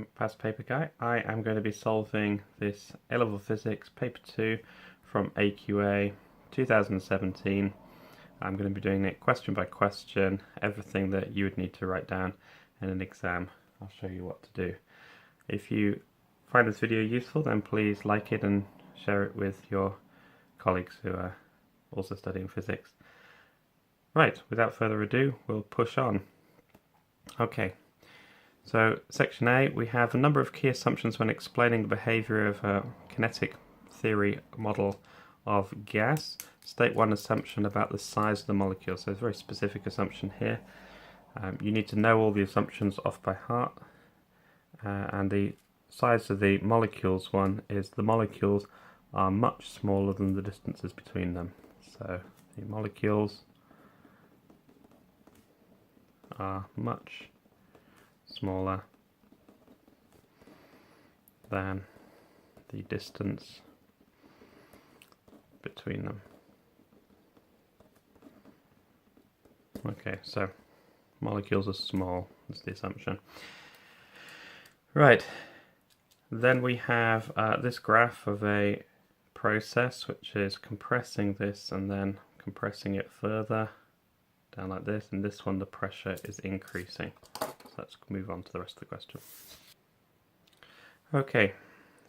I'm Past Paper Guy. I am going to be solving this A-Level Physics Paper 2 from AQA 2017. I'm going to be doing it question by question, everything that you would need to write down in an exam. I'll show you what to do. If you find this video useful, then please like it and share it with your colleagues who are also studying physics. Right, without further ado, we'll push on. Okay. So, section A, we have a number of key assumptions when explaining the behaviour of a kinetic theory model of gas. State one assumption about the size of the molecule. So, it's a very specific assumption here. You need to know all the assumptions off by heart. And the size of the molecules one is the molecules are much smaller than the distances between them. So, the molecules are much smaller than the distance between them. Okay, so molecules are small, that's the assumption. Right, then we have this graph of a process which is compressing this and then compressing it further down like this, and this one the pressure is increasing. So let's move on to the rest of the question. Okay,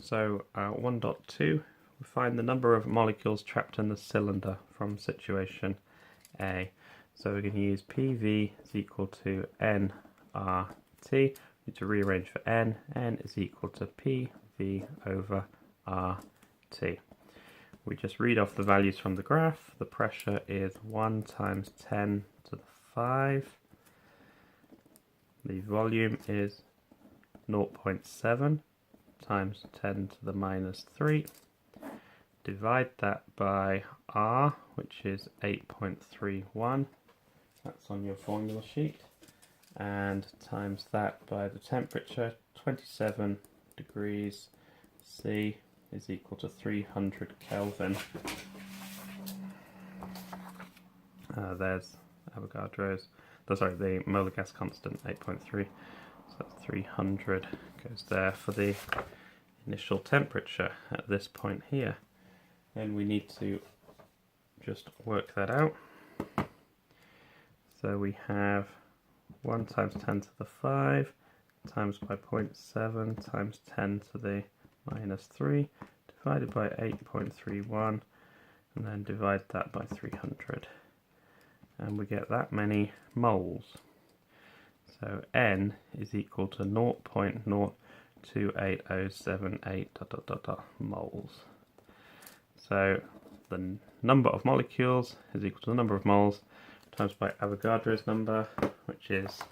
so 1.2, we find the number of molecules trapped in the cylinder from situation A. So we're going to use PV is equal to nRT. We need to rearrange for n. N is equal to PV over RT. We just read off the values from the graph. The pressure is 1 times 10 to the 5. The volume is 0.7 times 10 to the minus 3. Divide that by R, which is 8.31. That's on your formula sheet. And times that by the temperature, 27 degrees C is equal to 300 Kelvin. There's Avogadro's, the molar gas constant, 8.3. So that's 300 goes there for the initial temperature at this point here. Then we need to just work that out. So we have 1 times 10 to the 5 times by 0.7 times 10 to the minus 3 divided by 8.31 and then divide that by 300. And we get that many moles. So N is equal to 0.028078 moles. So the number of molecules is equal to the number of moles times by Avogadro's number, which is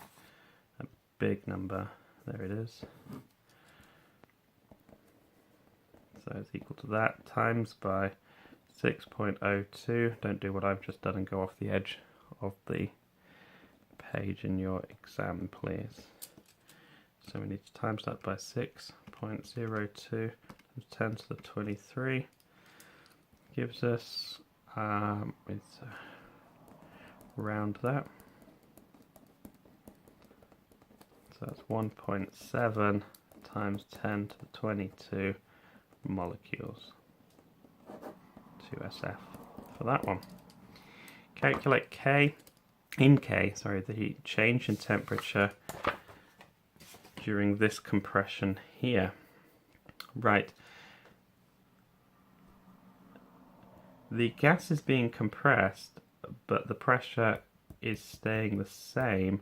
a big number. There it is. So it's equal to that times by 6.02. Don't do what I've just done and go off the edge of the page in your exam, please. So we need to times that by 6.02 times 10 to the 23 gives us, it's round that. So that's 1.7 times 10 to the 22 molecules. 2SF for that one. Calculate the change in temperature during this compression here. Right. The gas is being compressed, but the pressure is staying the same,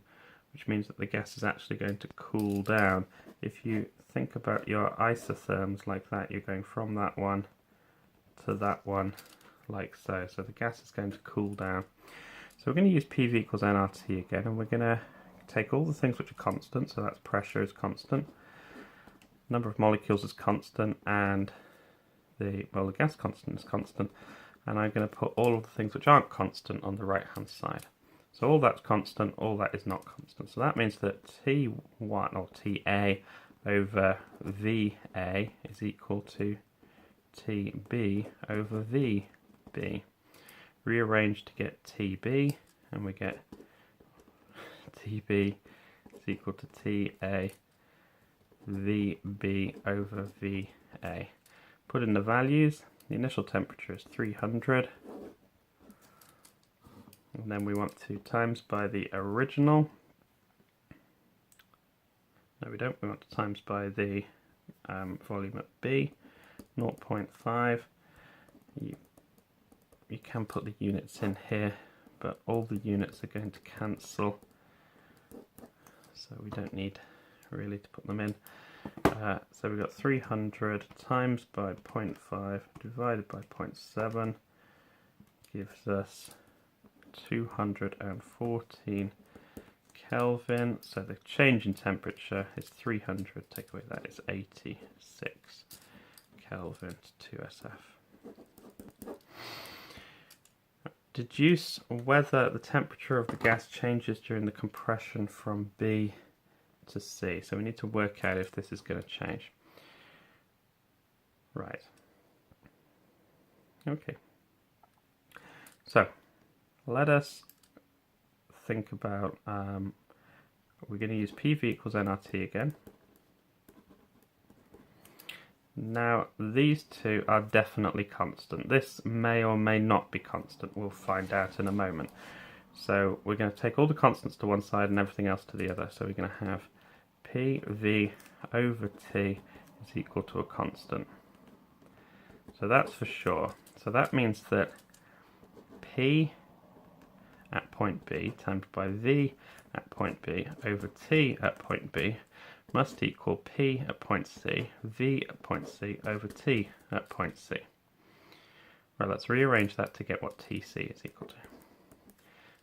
which means that the gas is actually going to cool down. If you think about your isotherms like that, you're going from that one to that one like so. So the gas is going to cool down. So we're going to use PV equals nRT again, and we're going to take all the things which are constant, so that's pressure is constant, number of molecules is constant, and the gas constant is constant, and I'm going to put all of the things which aren't constant on the right hand side. So all that's constant, all that is not constant. So that means that T1 or TA over VA is equal to TB over VB. Rearrange to get TB, and we get TB is equal to TA VB over VA. Put in the values. The initial temperature is 300. And then we want to times by the original. No, we don't. We want to times by the volume at B, 0.5. You can put the units in here, but all the units are going to cancel, so we don't need really to put them in. So we've got 300 times by 0.5 divided by 0.7 gives us 214 Kelvin. So the change in temperature is 300, take away that is 86 Kelvin to 2SF. Deduce whether the temperature of the gas changes during the compression from B to C. So we need to work out if this is going to change. Right. Okay. So let us think about, we're going to use PV equals nRT again. Now these two are definitely constant. This may or may not be constant. We'll find out in a moment. So we're going to take all the constants to one side and everything else to the other. So we're going to have PV over T is equal to a constant. So that's for sure. So that means that P at point B times by V at point B over T at point B must equal P at point C, V at point C over T at point C. Right, let's rearrange that to get what TC is equal to.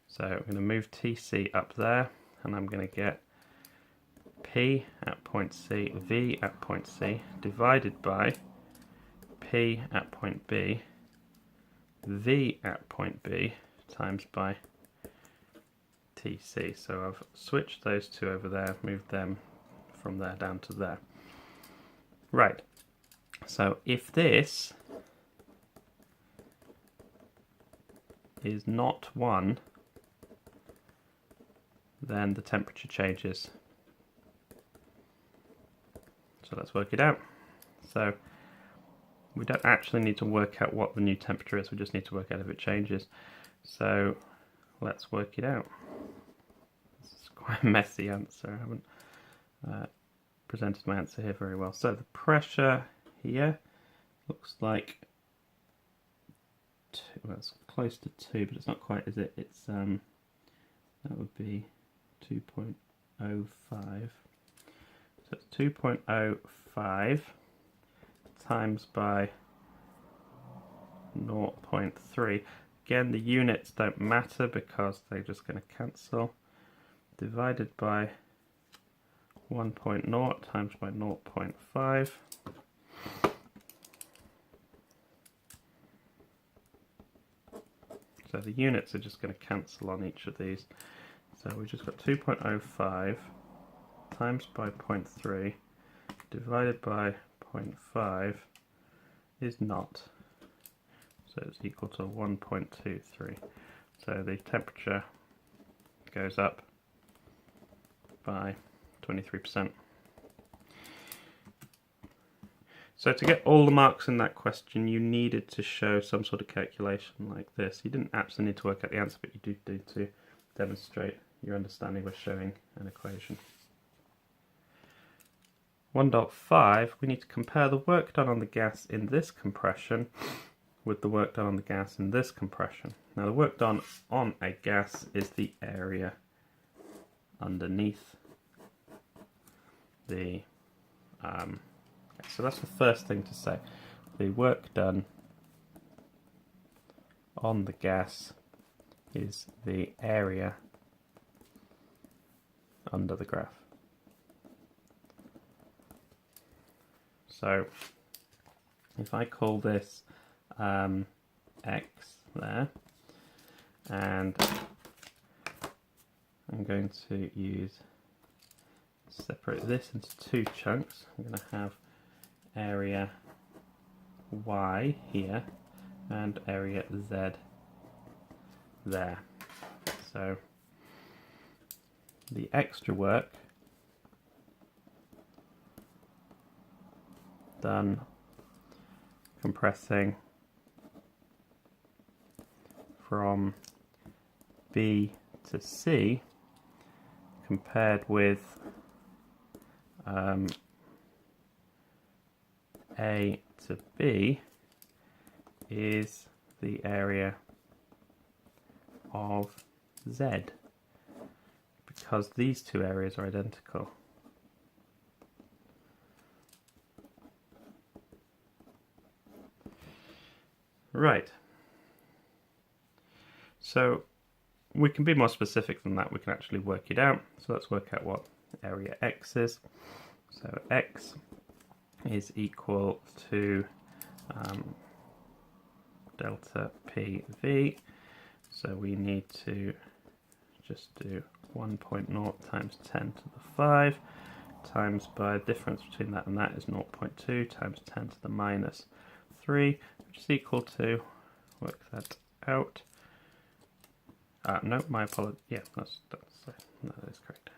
So I'm going to move TC up there, and I'm going to get P at point C, V at point C, divided by P at point B, V at point B, times by TC. So I've switched those two over there, moved them from there down to there. Right, so if this is not 1, then the temperature changes. So let's work it out. So we don't actually need to work out what the new temperature is, we just need to work out if it changes. So let's work it out. This is quite a messy answer, I haven't presented my answer here very well. So the pressure here looks like well, it's close to 2, but it's not quite, is it? It's that would be 2.05. So it's 2.05 times by 0.3. Again, the units don't matter because they're just going to cancel. Divided by 1.0 times by 0.5. So the units are just going to cancel on each of these. So we've just got 2.05 times by 0.3 divided by 0.5 is not. So it's equal to 1.23. So the temperature goes up by 23%. So to get all the marks in that question, you needed to show some sort of calculation like this. You didn't actually need to work out the answer, but you do need to demonstrate your understanding by showing an equation. 1.5, we need to compare the work done on the gas in this compression with the work done on the gas in this compression. Now the work done on a gas is the area underneath the so that's the first thing to say. The work done on the gas is the area under the graph. So if I call this X there, and I'm going to separate this into two chunks. I'm going to have area Y here and area Z there. So the extra work done compressing from B to C compared with A to B is the area of Z, because these two areas are identical. Right. So we can be more specific than that. We can actually work it out. So let's work out what area X is. So X is equal to delta PV. So we need to just do 1.0 times 10 to the 5 times by the difference between that and that is 0.2 times 10 to the minus 3, which is equal to, work that out. No, my apologies. Yeah, that is correct.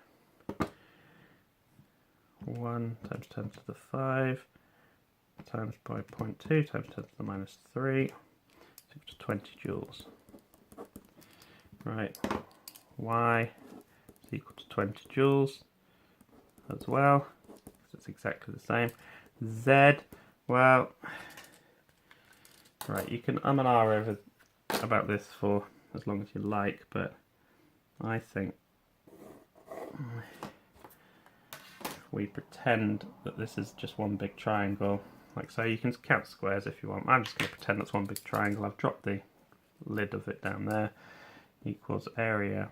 1 times 10 to the 5 times by 0.2 times 10 to the minus 3 is equal to 20 joules. Right, Y is equal to 20 joules as well, because it's exactly the same. Z, well, right, you can and ah over about this for as long as you like, but I think if we pretend that this is just one big triangle, like so, you can count squares if you want. I'm just going to pretend that's one big triangle. I've dropped the lid of it down there. Equals area,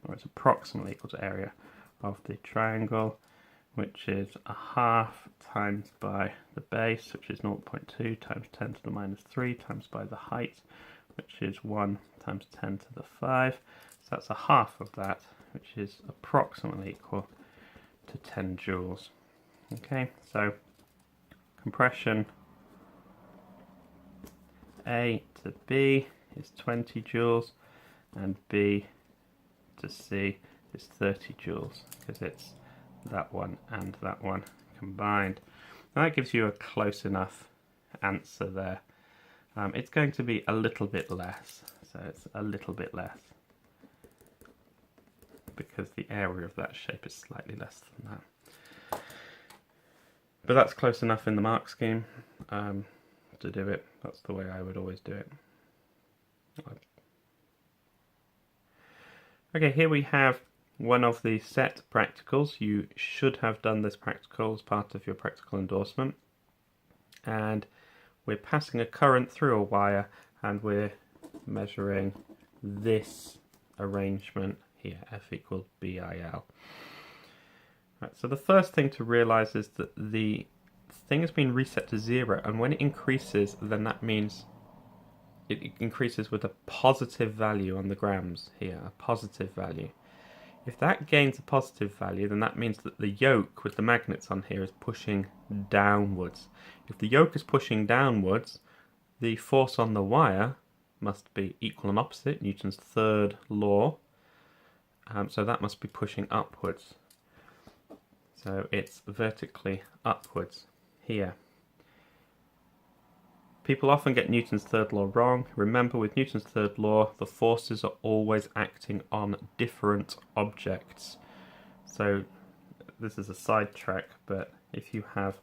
or it's approximately equal to area of the triangle, which is a half times by the base, which is 0.2 times 10 to the minus 3 times by the height, which is 1 times 10 to the 5. So that's a half of that, which is approximately equal to 10 joules. Okay, so compression A to B is 20 joules, and B to C is 30 joules, because it's that one and that one combined. Now that gives you a close enough answer there. It's going to be a little bit less, so it's a little bit less, because the area of that shape is slightly less than that. But that's close enough in the mark scheme to do it. That's the way I would always do it. Okay, here we have one of the set practicals. You should have done this practical as part of your practical endorsement. And we're passing a current through a wire, and we're measuring this arrangement here, F equals BIL. Right, so the first thing to realise is that the thing has been reset to 0, and when it increases, then that means it increases with a positive value on the grams here, a positive value. If that gains a positive value, then that means that the yoke with the magnets on here is pushing downwards. If the yoke is pushing downwards, the force on the wire must be equal and opposite, Newton's third law. So that must be pushing upwards. So it's vertically upwards here. People often get Newton's third law wrong. Remember, with Newton's third law, the forces are always acting on different objects. So this is a sidetrack, but if you have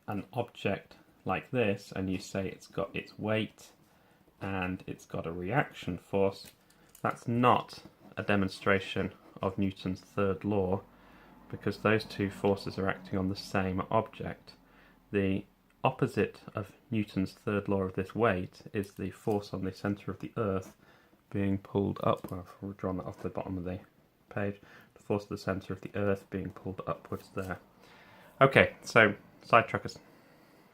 an object like this and you say it's got its weight and it's got a reaction force, that's not a demonstration of Newton's third law, because those two forces are acting on the same object. The opposite of Newton's third law of this weight is the force on the centre of the Earth being pulled up. Well, I've drawn that off the bottom of the page. The force of the centre of the Earth being pulled upwards there. Okay, so sidetrack is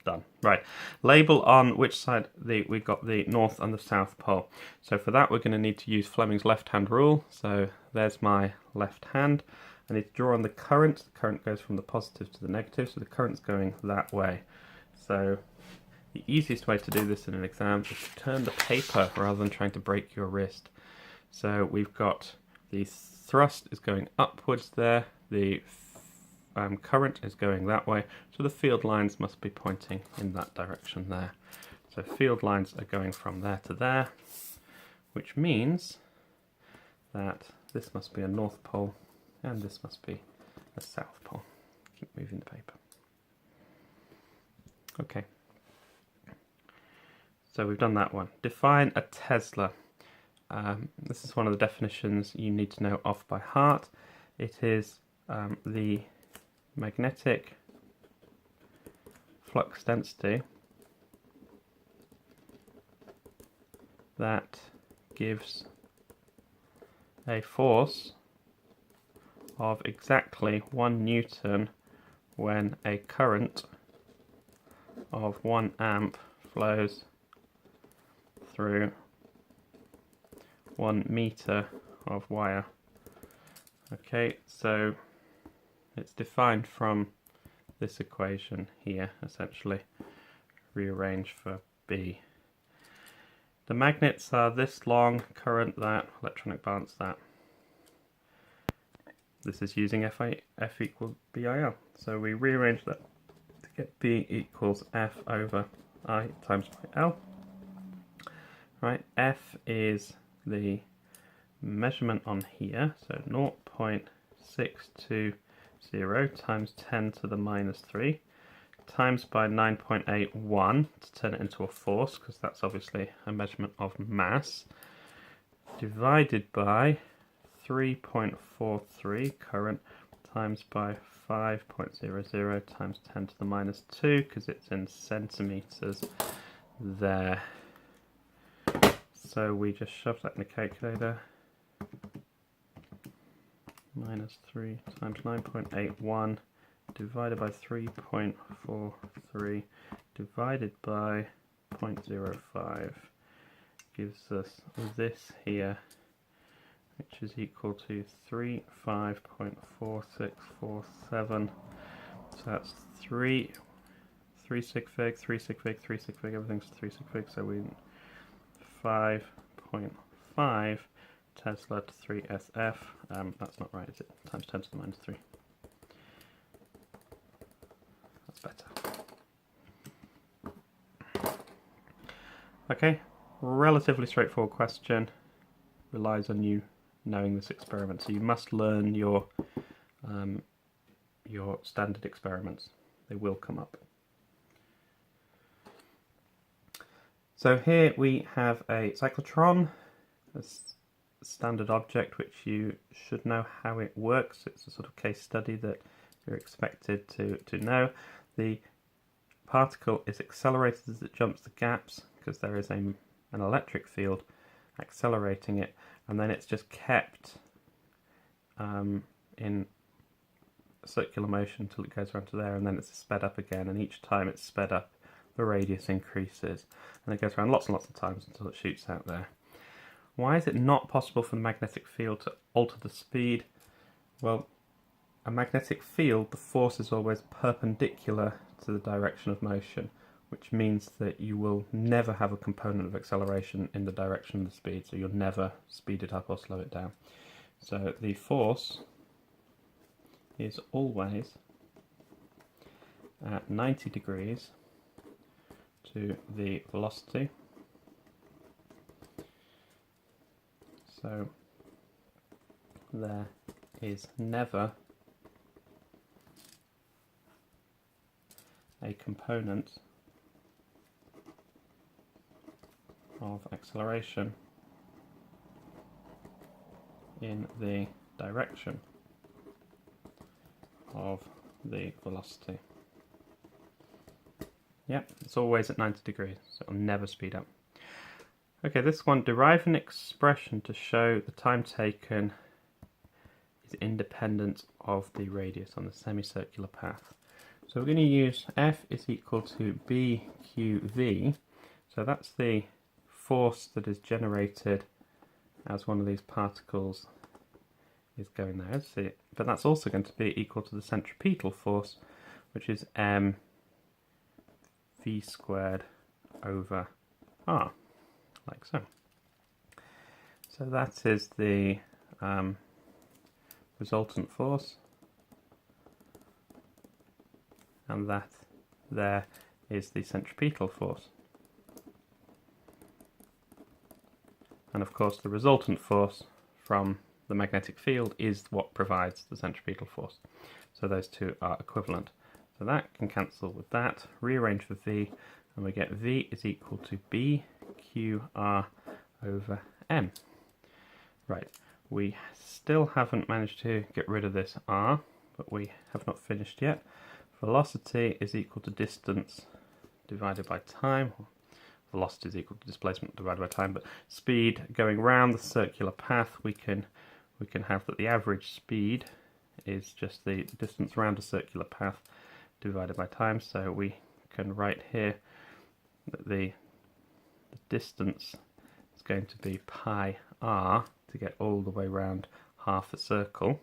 done. Right, label on which side we've got the North and the South Pole. So for that we're going to need to use Fleming's left-hand rule. So there's my left hand. I need to draw on the current. The current goes from the positive to the negative, so the current's going that way. So the easiest way to do this in an exam is to turn the paper rather than trying to break your wrist. So we've got the thrust is going upwards there, the current is going that way, so the field lines must be pointing in that direction there. So field lines are going from there to there, which means that this must be a north pole and this must be a south pole. Keep moving the paper. Okay, so we've done that one. Define a Tesla. This is one of the definitions you need to know off by heart. It is the magnetic flux density that gives a force of exactly 1 Newton when a current of 1 amp flows through 1 meter of wire. Okay, so it's defined from this equation here, essentially, rearranged for B. The magnets are this long, current that, electronic balance that. This is using F equals BIL. So we rearrange that to get B equals F over I times by L. Right, F is the measurement on here, so 0.620 times 10 to the minus 3 times by 9.81 to turn it into a force, because that's obviously a measurement of mass, divided by 3.43 current times by 5.00 times 10 to the minus 2, because it's in centimeters there. So we just shove that in the calculator. Minus 3 times 9.81 divided by 3.43 divided by 0.05 gives us this here, which is equal to 35.4647. So that's 3 sig fig, 3 sig fig, 3 sig fig, everything's 3 sig fig, so we 5.5 Tesla to 3 SF. That's not right, is it? Times 10 to the minus 3. That's better. Okay, relatively straightforward question. Relies on you knowing this experiment. So you must learn your standard experiments. They will come up. So here we have a cyclotron, a standard object which you should know how it works. It's a sort of case study that you're expected to know. The particle is accelerated as it jumps the gaps because there is an electric field accelerating it, and then it's just kept in circular motion until it goes around to there, and then it's sped up again, and each time it's sped up the radius increases, and it goes around lots and lots of times until it shoots out there. Why is it not possible for the magnetic field to alter the speed? Well, a magnetic field, the force is always perpendicular to the direction of motion, which means that you will never have a component of acceleration in the direction of the speed, so you'll never speed it up or slow it down. So the force is always at 90 degrees to the velocity. So there is never a component of acceleration in the direction of the velocity. Yep, it's always at 90 degrees, so it'll never speed up. Okay, this one, derive an expression to show the time taken is independent of the radius on the semicircular path. So we're going to use F is equal to BQV, so that's the force that is generated as one of these particles is going there, see, but that's also going to be equal to the centripetal force, which is mv squared over r, like so. So that is the resultant force and that there is the centripetal force. And of course the resultant force from the magnetic field is what provides the centripetal force. So those two are equivalent. So that can cancel with that, rearrange for V, and we get V is equal to BQR over M. Right, we still haven't managed to get rid of this R, but we have not finished yet. Velocity is equal to distance divided by time. Velocity is equal to displacement divided by time, but speed going round the circular path, we can have that the average speed is just the distance around a circular path divided by time. So we can write here that the distance is going to be pi r to get all the way around half a circle.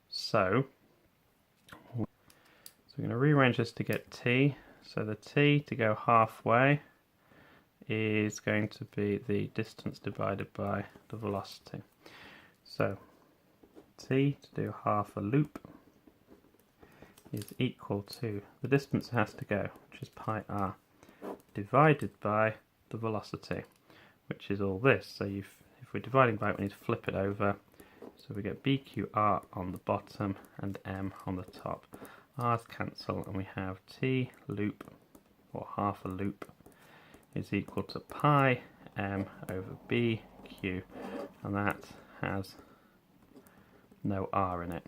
So we're going to rearrange this to get t. So the t to go halfway is going to be the distance divided by the velocity. So t to do half a loop is equal to the distance it has to go, which is pi r, divided by the velocity, which is all this. So if we're dividing by it, we need to flip it over. So we get BQR on the bottom and M on the top. R's cancel, and we have t loop, or half a loop, is equal to pi M over BQ, and that has no R in it.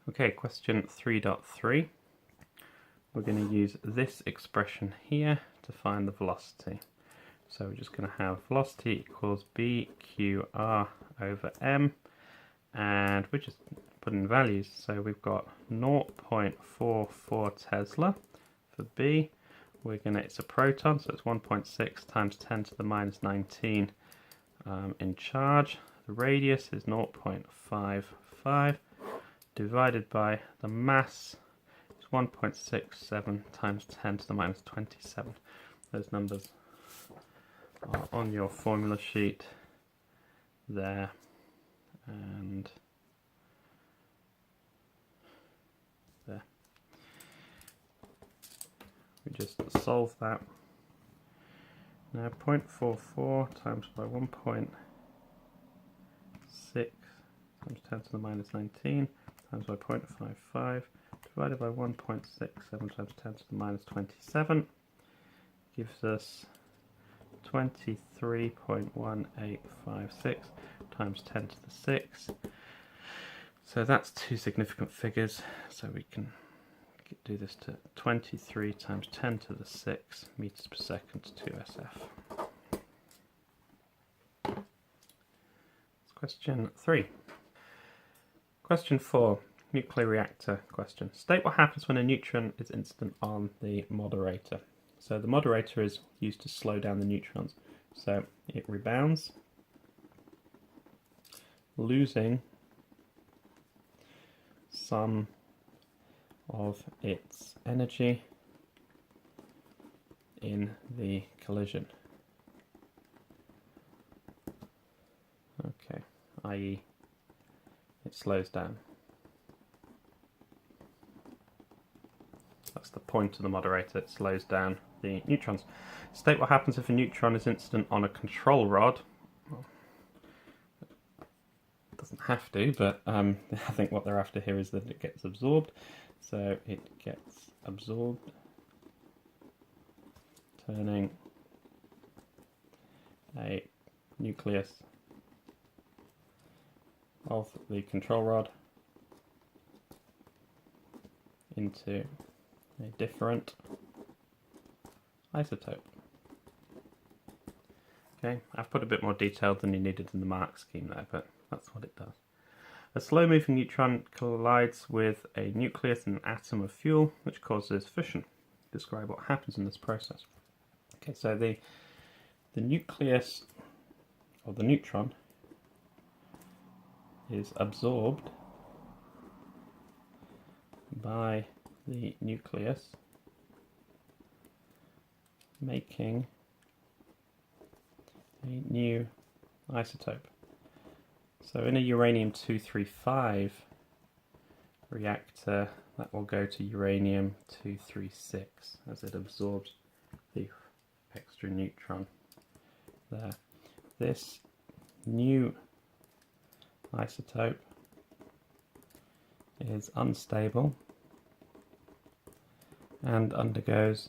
Okay, question 3.3. We're going to use this expression here to find the velocity. So we're just going to have velocity equals BQR over M, and we just put in values. So we've got 0.44 Tesla for B. It's a proton, so it's 1.6 times 10 to the minus 19 in charge. The radius is 0.55 divided by the mass is 1.67 times 10 to the minus 27. Those numbers are on your formula sheet there, and there. We just solve that. Now 0.44 times by 1.6 times 10 to the minus 19 times by 0.55 divided by 1.67 times 10 to the minus 27 gives us 23.1856 times 10 to the 6. So that's two significant figures, so we can do this to 23 times 10 to the 6 meters per second 2SF. Question 3. Question 4, nuclear reactor question. State what happens when a neutron is incident on the moderator. So the moderator is used to slow down the neutrons. So it rebounds, losing some of its energy in the collision. Okay, i.e. it slows down. That's the point of the moderator, it slows down the neutrons. State what happens if a neutron is incident on a control rod. Well, it doesn't have to, but I think what they're after here is that it gets absorbed. So it gets absorbed, turning a nucleus of the control rod into a different isotope. Okay, I've put a bit more detail than you needed in the mark scheme there, but that's what it does. A slow-moving neutron collides with a nucleus and an atom of fuel, which causes fission. Describe what happens in this process. Okay, so the nucleus of the neutron is absorbed by the nucleus, making a new isotope. So in a uranium-235 reactor, that will go to uranium-236 as it absorbs the extra neutron there. This new isotope is unstable and undergoes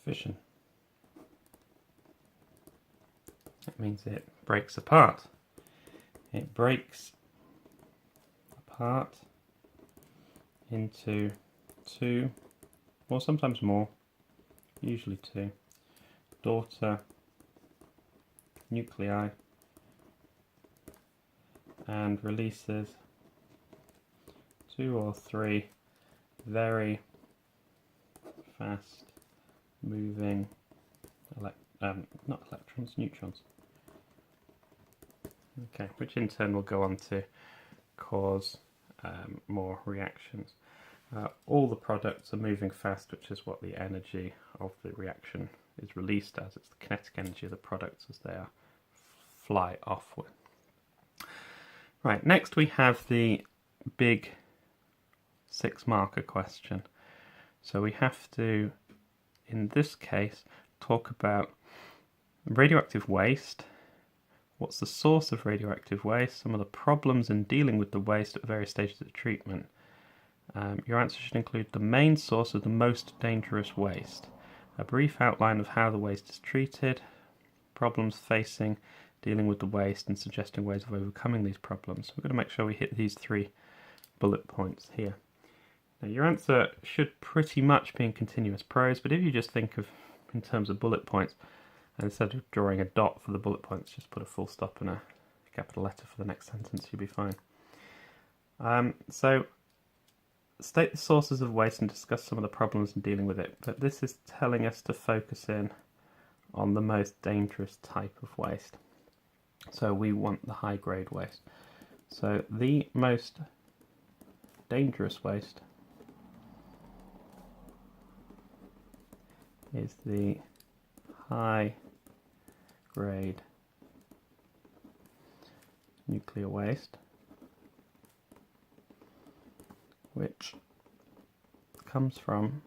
fission. That means it breaks apart. It breaks apart into two, or sometimes more, usually two, daughter nuclei, and releases two or three very fast moving not electrons, neutrons. Okay, which in turn will go on to cause more reactions. All the products are moving fast, which is what the energy of the reaction is released as. It's the kinetic energy of the products as they are fly offward. Right, next we have the big 6-marker question. So we have to, in this case, talk about radioactive waste. What's the source of radioactive waste? Some of the problems in dealing with the waste at various stages of treatment. Your answer should include the main source of the most dangerous waste, a brief outline of how the waste is treated, problems facing dealing with the waste, and suggesting ways of overcoming these problems. We're going to make sure we hit these 3 bullet points here. Now, your answer should pretty much be in continuous prose, but if you just think of in terms of bullet points, and instead of drawing a dot for the bullet points, just put a full stop and a capital letter for the next sentence, you'll be fine. So, state the sources of waste and discuss some of the problems in dealing with it, but this is telling us to focus in on the most dangerous type of waste. So we want the high-grade waste. So the most dangerous waste is the high-grade nuclear waste, which comes from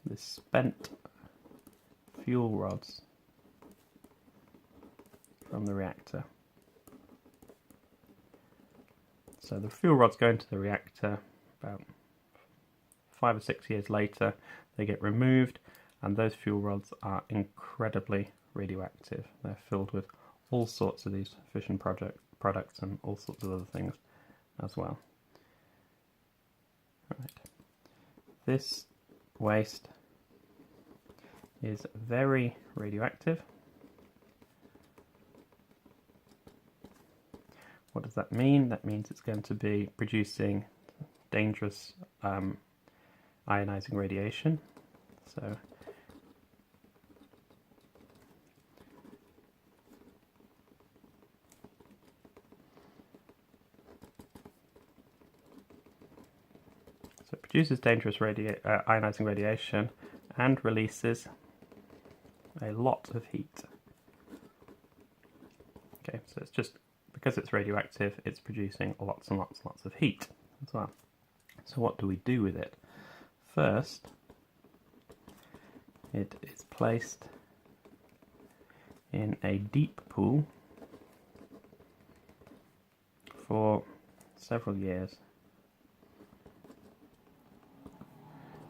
the spent fuel rods from the reactor. So the fuel rods go into the reactor about 5 or 6 years later. They get removed, and those fuel rods are incredibly radioactive. They're filled with all sorts of these fission products and all sorts of other things as well. Right. This waste is very radioactive. What does that mean? That means it's going to be producing dangerous ionizing radiation. So it produces dangerous ionizing radiation and releases a lot of heat. Okay, so it's just because it's radioactive, it's producing lots and lots and lots of heat as well. So what do we do with it? First, it is placed in a deep pool for several years.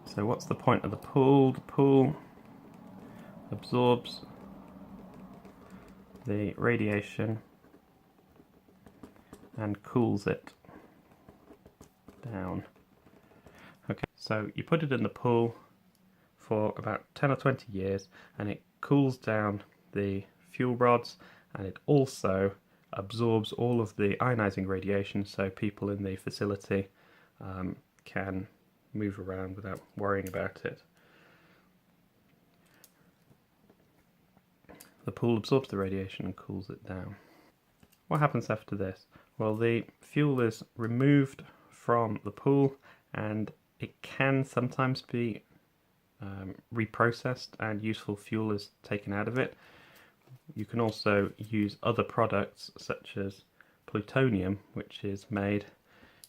So what's the point of the pool? The pool absorbs the radiation and cools it down. Okay, so you put it in the pool for about 10 or 20 years and it cools down the fuel rods, and it also absorbs all of the ionizing radiation, so people in the facility can move around without worrying about it. The pool absorbs the radiation and cools it down. What happens after this? Well, the fuel is removed from the pool, and it can sometimes be reprocessed and useful fuel is taken out of it. You can also use other products such as plutonium, which is made,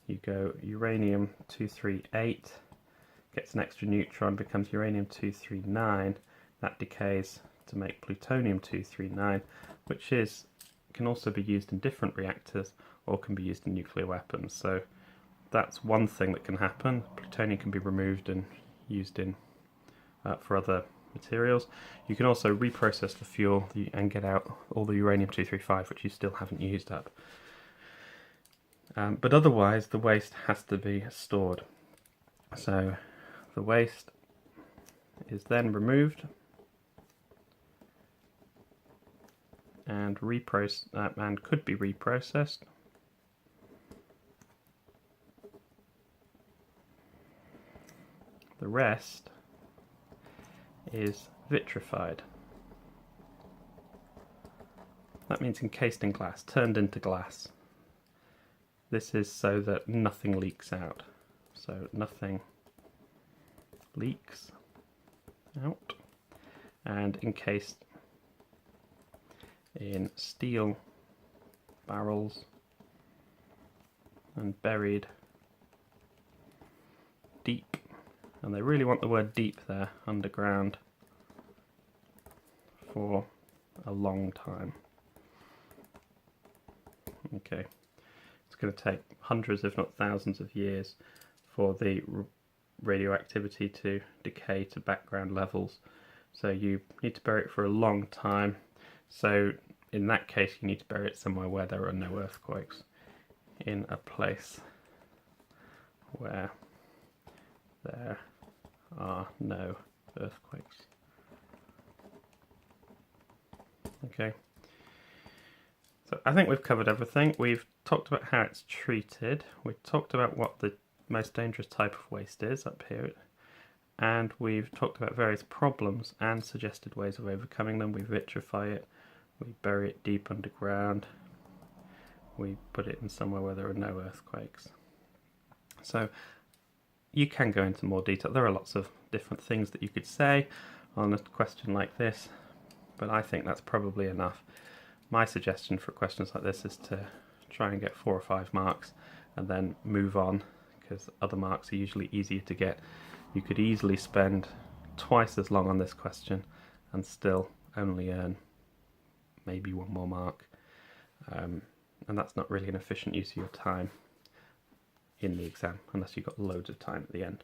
you go uranium-238, gets an extra neutron, becomes uranium-239, that decays to make plutonium-239, which can also be used in different reactors or can be used in nuclear weapons. So that's one thing that can happen. Plutonium can be removed and used for other materials. You can also reprocess the fuel and get out all the uranium-235, which you still haven't used up. But otherwise, the waste has to be stored. So the waste is then removed and could be reprocessed. The rest is vitrified. That means encased in glass, turned into glass. This is so that nothing leaks out. So nothing leaks out, and encased in steel barrels and buried deep, and they really want the word deep there, underground, for a long time. Okay, it's going to take hundreds if not thousands of years for the radioactivity to decay to background levels, so you need to bury it for a long time. So in that case you need to bury it somewhere where there are no earthquakes, in a place where there are no earthquakes. Okay, so I think we've covered everything. We've talked about how it's treated, we've talked about what the most dangerous type of waste is up here, and we've talked about various problems and suggested ways of overcoming them. We vitrify it, we bury it deep underground, we put it in somewhere where there are no earthquakes. So you can go into more detail. There are lots of different things that you could say on a question like this, but I think that's probably enough. My suggestion for questions like this is to try and get 4 or 5 marks and then move on, because other marks are usually easier to get. You could easily spend twice as long on this question and still only earn maybe 1 more mark, and that's not really an efficient use of your time in the exam unless you've got loads of time at the end.